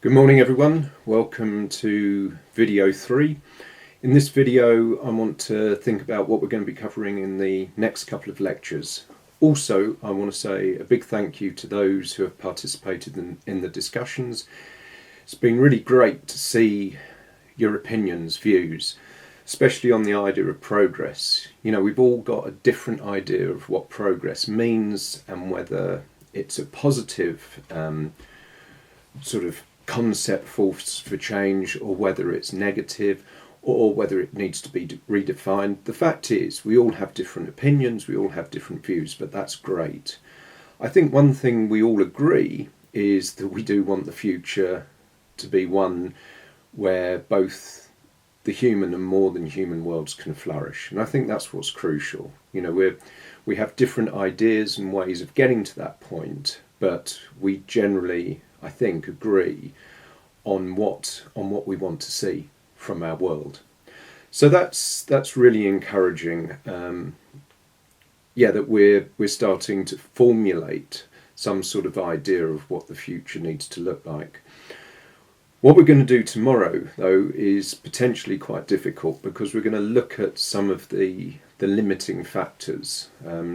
Good morning everyone, welcome to video 3. In this video I want to think about what we're going to be covering in the next couple of lectures. Also I want to say a big thank you to those who have participated in the discussions. It's been really great to see your opinions, views, especially on the idea of progress. You know, we've all got a different idea of what progress means and whether it's a positive sort of concept force for change or whether it's negative or whether it needs to be redefined. The fact is we all have different opinions, we all have different views, but that's great. I think one thing we all agree is that we do want the future to be one where both the human and more than human worlds can flourish, and I think that's what's crucial. You know, we have different ideas and ways of getting to that point, but we generally, I think, agree on what we want to see from our world. So that's really encouraging. That we're starting to formulate some sort of idea of what the future needs to look like. What we're going to do tomorrow, though, is potentially quite difficult because we're going to look at some of the limiting factors,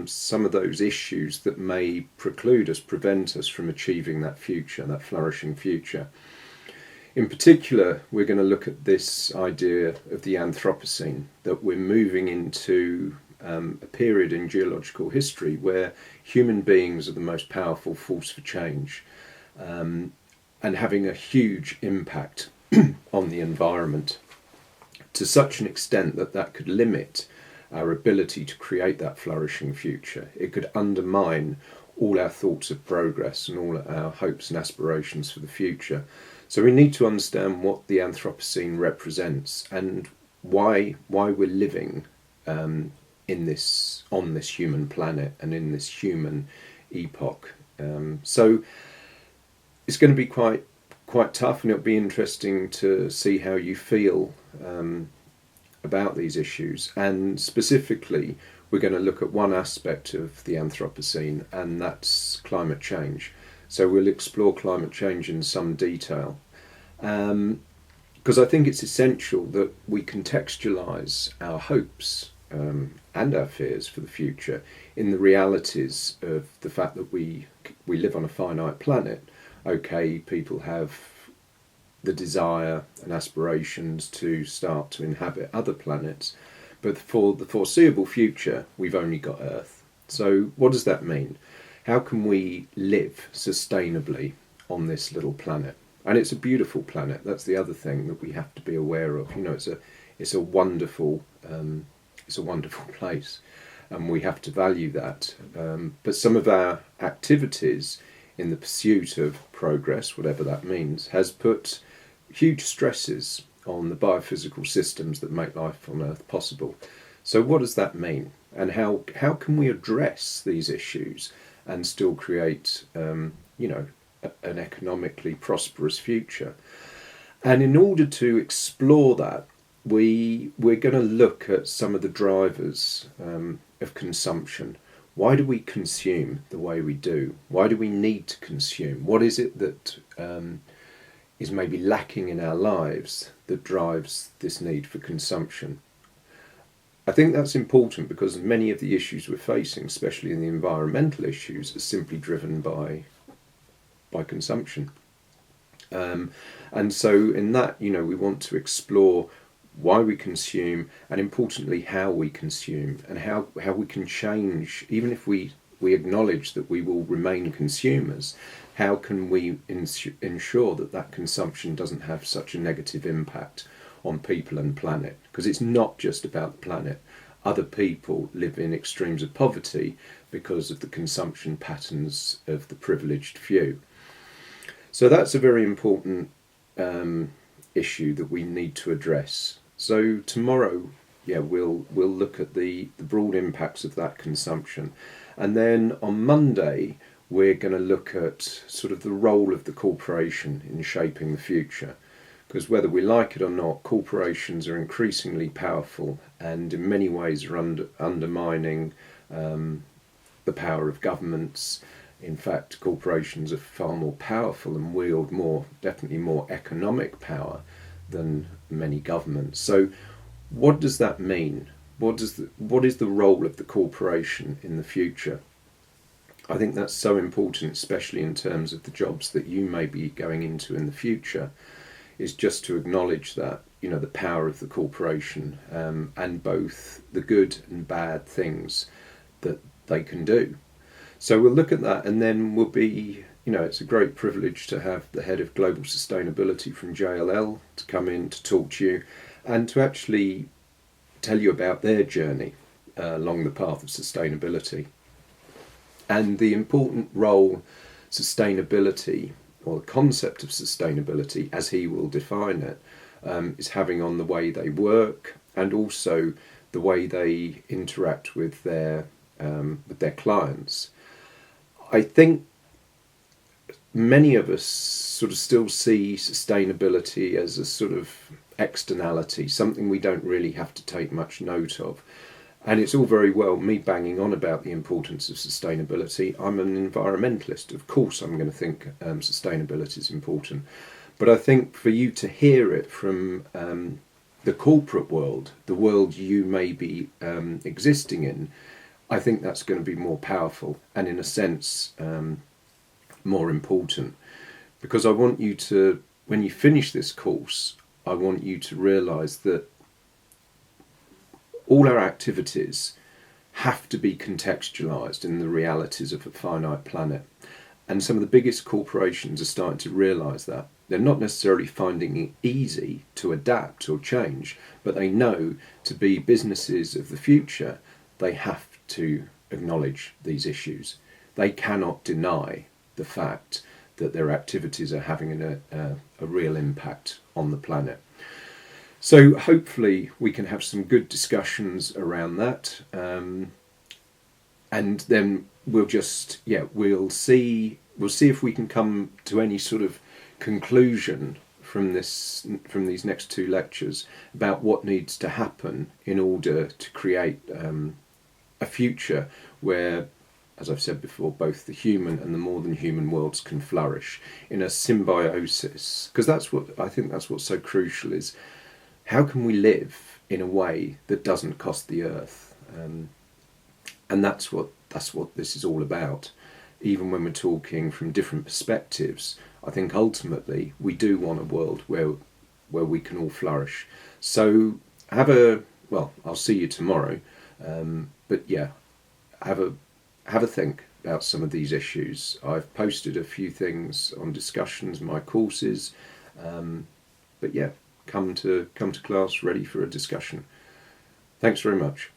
some of those issues that may prevent us from achieving that future, that flourishing future. In particular, we're going to look at this idea of the Anthropocene, that we're moving into a period in geological history where human beings are the most powerful force for change, and having a huge impact on the environment to such an extent that could limit our ability to create that flourishing future. It could undermine all our thoughts of progress and all our hopes and aspirations for the future. So we need to understand what the Anthropocene represents and why we're living on this human planet and in this human epoch. So it's going to be quite tough, and it'll be interesting to see how you feel about these issues. And specifically, we're going to look at one aspect of the Anthropocene, and that's climate change. So we'll explore climate change in some detail, because I think it's essential that we contextualise our hopes and our fears for the future in the realities of the fact that we live on a finite planet. Okay, people have the desire and aspirations to start to inhabit other planets, but for the foreseeable future we've only got Earth. So what does that mean? How can we live sustainably on this little planet? And it's a beautiful planet. That's the other thing that we have to be aware of. You know, it's a wonderful place, and we have to value that. But some of our activities in the pursuit of progress, whatever that means, has put huge stresses on the biophysical systems that make life on Earth possible. So what does that mean? And how can we address these issues and still create an economically prosperous future? And in order to explore that, we're going to look at some of the drivers of consumption. Why do we consume the way we do? Why do we need to consume? What is it that is maybe lacking in our lives that drives this need for consumption? I think that's important because many of the issues we're facing, especially in the environmental issues, are simply driven by consumption. And so in that, we want to explore why we consume, and importantly how we consume, and how we can change. Even if we acknowledge that we will remain consumers, how can we ensure that consumption doesn't have such a negative impact on people and planet? Because it's not just about the planet. Other people live in extremes of poverty because of the consumption patterns of the privileged few. So that's a very important issue that we need to address. So tomorrow, we'll look at the broad impacts of that consumption, and then on Monday we're going to look at sort of the role of the corporation in shaping the future. Because whether we like it or not, corporations are increasingly powerful and in many ways are undermining the power of governments, In fact, corporations are far more powerful and wield definitely more economic power than many governments. So what does that mean? What is the role of the corporation in the future? I think that's so important, especially in terms of the jobs that you may be going into in the future, is just to acknowledge that, the power of the corporation, and both the good and bad things that they can do. So we'll look at that, and then we'll be, it's a great privilege to have the head of global sustainability from JLL to come in to talk to you and to actually tell you about their journey along the path of sustainability and the important role sustainability, or the concept of sustainability as he will define it, is having on the way they work and also the way they interact with their clients. I think many of us sort of still see sustainability as a sort of externality, something we don't really have to take much note of. And it's all very well me banging on about the importance of sustainability. I'm an environmentalist. Of course I'm going to think sustainability is important. But I think for you to hear it from the corporate world, the world you may be existing in, I think that's going to be more powerful and, in a sense, more important. Because I want you to, when you finish this course, I want you to realise that all our activities have to be contextualised in the realities of a finite planet. And some of the biggest corporations are starting to realise that. They're not necessarily finding it easy to adapt or change, but they know to be businesses of the future, they have to acknowledge these issues. They cannot deny the fact that their activities are having a real impact on the planet. So hopefully we can have some good discussions around that, and then we'll see if we can come to any sort of conclusion from these next two lectures about what needs to happen in order to create a future where, as I've said before, both the human and the more than human worlds can flourish in a symbiosis. Because I think that's what's so crucial, is how can we live in a way that doesn't cost the earth? And that's what this is all about. Even when we're talking from different perspectives, I think ultimately we do want a world where we can all flourish. So I'll see you tomorrow. But yeah, have a think about some of these issues. I've posted a few things on discussions, my courses. But yeah, come to class ready for a discussion. Thanks very much.